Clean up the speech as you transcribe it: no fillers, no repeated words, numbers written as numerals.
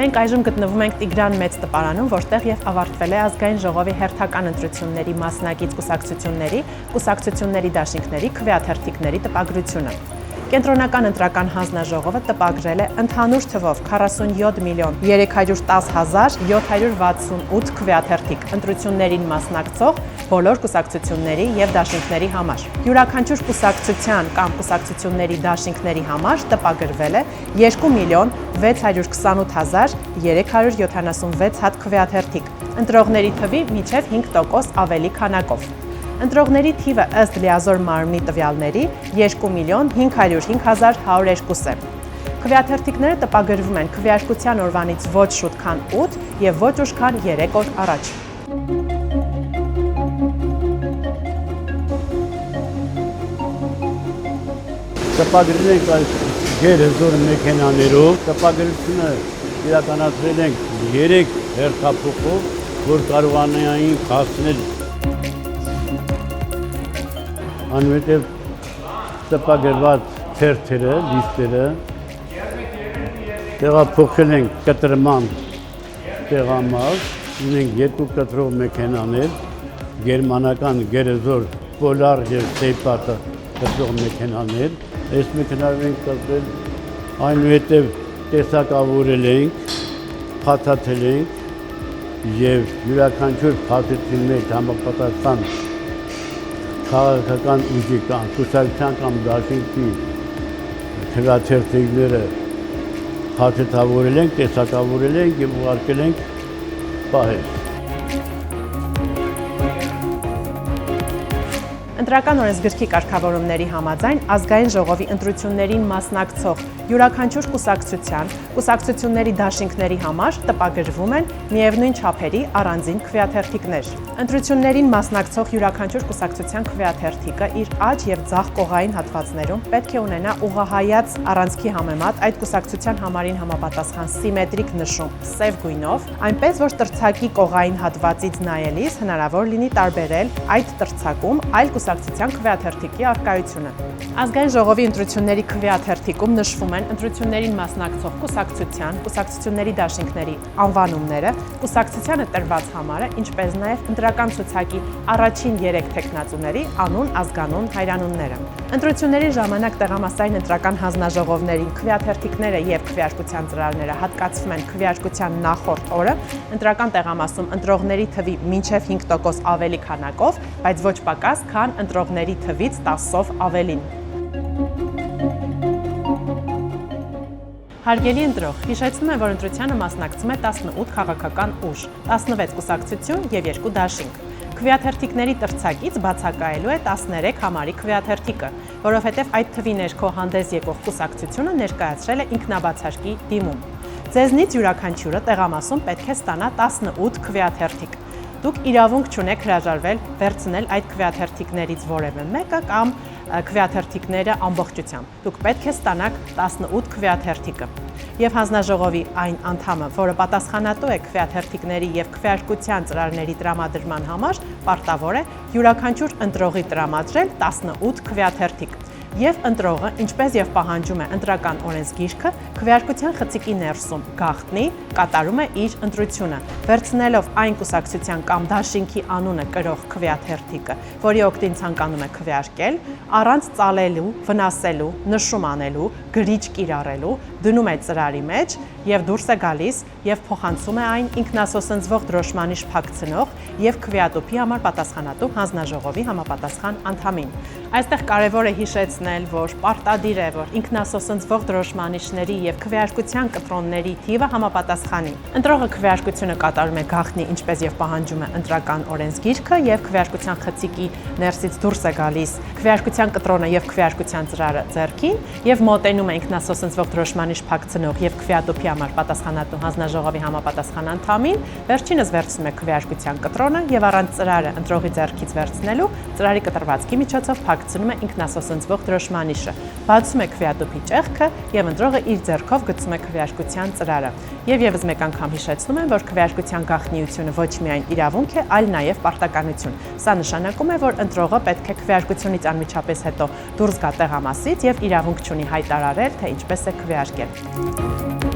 Մենք այժմ գտնվում ենք Տիգրան մեծ տպարանում, որտեղ եւ ավարտվել է ազգային ժողովի հերթական ընտրությունների մասնակից կուսակցությունների դաշինքների քվեաթերթիկների տպագրությունը։ Կենտրոնական ընտրական հանձնաժողովը տպագրել է ընդհանուր թվով 47,310,768 քվեաթերթիկ ընտրություններին մասնակցող բոլոր կուսակցությունների եւ դաշինքների համար։ Յուրաքանչյուր կուսակցության կամ կուսակցությունների դաշինքների համար տպագրվել է 2,628,376 հատ քվեաթերթիկ, ընտրողների թվի մինչև 5% ավելի քանակով։ Ընտրողների թիվը ըստ լիազոր մարմնի տվյալների 2,505,102 է։ Քվեաթերթիկները տպագրվում են քվեարկության օրվանից ոչ շուտ քան 8 եւ ոչ ուշ քան 3 օր առաջ։ Տպագրել ենք այս գերեզոր մեքենաներով, տպագրությունը իրականացրել ենք 3 հերթափոխով, որ կարողանային հասնել անվետև տպագրված թերթերը, լիստերը, տեղափոխել ենք կտրման տեղամաս, ունենք 2 կտրող մեքենաներ, գերմանական գերեզոր Պոլար և Սեյպատը կտրող մեքենաներ, այս մեքենաներով ենք կտրել, այնուհետև տեսակավորել ենք, փաթաթել ենք և յուրաքանչյուր փաթեթի մեջ համապատասխան քաղաքական ուժի կամ կուսակցության կամ դաշինքի քվեաթերթիկները փաթեթավորել ենք, տեսակավորել ենք և ուղարկել ենք պահել։ Ընտրական օրենսգրքի կարգավորումների համաձայն ազգային ժողովի ընտրություններին մասնակցող յուրաքանչյուր կուսակցությունների դաշինքների համար տպագրվում են միևնույն չափերի առանձին քվեաթերթիկներ։ Ընտրություններին մասնակցող յուրաքանչյուր կուսակցության քվեաթերթիկը իր աջ եւ ձախ կողային հատվածներում պետք է ունենա ուղղահայաց առանցքի համեմատ այդ կուսակցության համարին համապատասխան սիմետրիկ նշում սև գույնով, այնպես որ տրցակի կողային հատվածից նայելիս հնարավոր լինի տարբերել այդ տրցակում այլ կուսակցության քվեաթերթիկի առկայությունը։ Ազգային ժողովի ընտրությունների քվեաթերթիկում նշվում են ընտրություններին մասնակցող կուսակցությունների դաշինքների անվանումները, կուսակցությանը տրված համարը, ինչպես նաև ընտրական ցուցակի առաջին 3 թեկնածուների անուն, ազգանուն, հայրանունները։ Ընտրությունների ժամանակ տեղամասային ընտրական հանձնաժողովներին քվեաթերթիկները եւ քվեարկության ծրարները հատկացվում են քվեարկության նախորդ օրը ընտրական տեղամասում ընտրողների թվի մինչև 5% ավելի քանակով, բայց ոչ պակաս, քան ընտրողների թվից 10-ով ավելին։ Հարգելի ընտրող, հիշեցնում եմ, որ ընտրությանը մասնակցում է 18 քաղաքական ուժ, 16 կուսակցություն եւ 2 դաշինք։ Քվեաթերթիկների տրցակից բացակայելու է 13 համարի քվեաթերթիկը, որովհետև այդ թվի ներքո հանդես եկող կուսակցությունը ներկայացրել է ինքնաբացարկի դիմում։ Ձեզնից յուրաքանչյուրը տեղամասում պետք է ստանա 18 քվեաթերթիկ։ Դուք իրավունք չունեք հրաժարվել վերցնել այդ քվեաթերթիկներից որևէ մեկը կամ քվեաթերթիկները ամբողջությամբ։ Դուք պետք է ստանաք 18 քվեաթերթիկը։ Եվ հանձնաժողովի այն անդամը, որը պատասխանատու է քվեաթերթիկների եւ քվեարկության ծրարների տրամադրման համար, պարտավոր է յուրաքանչյուր ընտրողի տրամադրել 18 քվեաթերթիկ։ Եվ ընտրողը, ինչպես եւ պահանջում է ընտրական օրենսգիրքը, քվեարկության խցիկի ներսում գաղտնի կատարում է իր ընտրությունը, վերցնելով այն կուսակցության կամ դաշինքի անունը կրող քվեաթերթիկը, որի օգտին ցանկանում է քվեարկել, առանց ծալելու, վնասելու, նշում անելու, գրիչ կիրառելու, դնում է ծրարի մեջ եւ դուրս է գալիս եւ փոխանցում է այն ինքնասոսնձվող դրոշմանիշ փակցնող եւ քվեատուփի համար պատասխանատու հանձնաժողովի համապատասխան անդամին։ Այստեղ կարևոր է հիշեցնել, որ պարտադիր է, որ ինքնասոսնձվող դրոշմանիշների եւ քվեարկության կտրոնների թիվը համապատասխանի։ Ընտրողը քվեարկությունը կատարում է գաղտնի, ինչպես եւ պահանջում է ընտրական օրենսգիրքը եւ քվեարկության խցիկի ներսից դուրս է գալիս քվեարկության կտրոնը եւ քվեարկության ծրարը ձեռքին եւ մոտենում է ինքնասոսնձվող դրոշմանիշ փակցնող եւ քվեատուփի համար պատասխանատու հանձնաժողովի համապատասխան անդամին, վերջինս վերցնում է քվեարկության կտրոնը եւ առանց ծրարը ընտրողի ձեռքից վերցնելու ծրարի կտրվածքի միջոցով փակցնում է ինքնասոսնձվող դրոշմանիշը, բացում է քվեատուփի ճեղքը եւ ընտրողը իր ձեռքով գցում է քվեարկության ծրարը։ Եվ եւս մեկ անգամ հիշեցնում եմ, որ քվեարկության գաղտնիությունը ոչ միայն իրավունք է, այլ նաեւ պարտականություն։ Սա նշանակում է, որ ընտրողը պետք է քվեարկությունից անմիջապես հետո դուրս գա տեղամասից եւ իրավունք չունի հայտարարել, թե ինչպես է քվեարկել։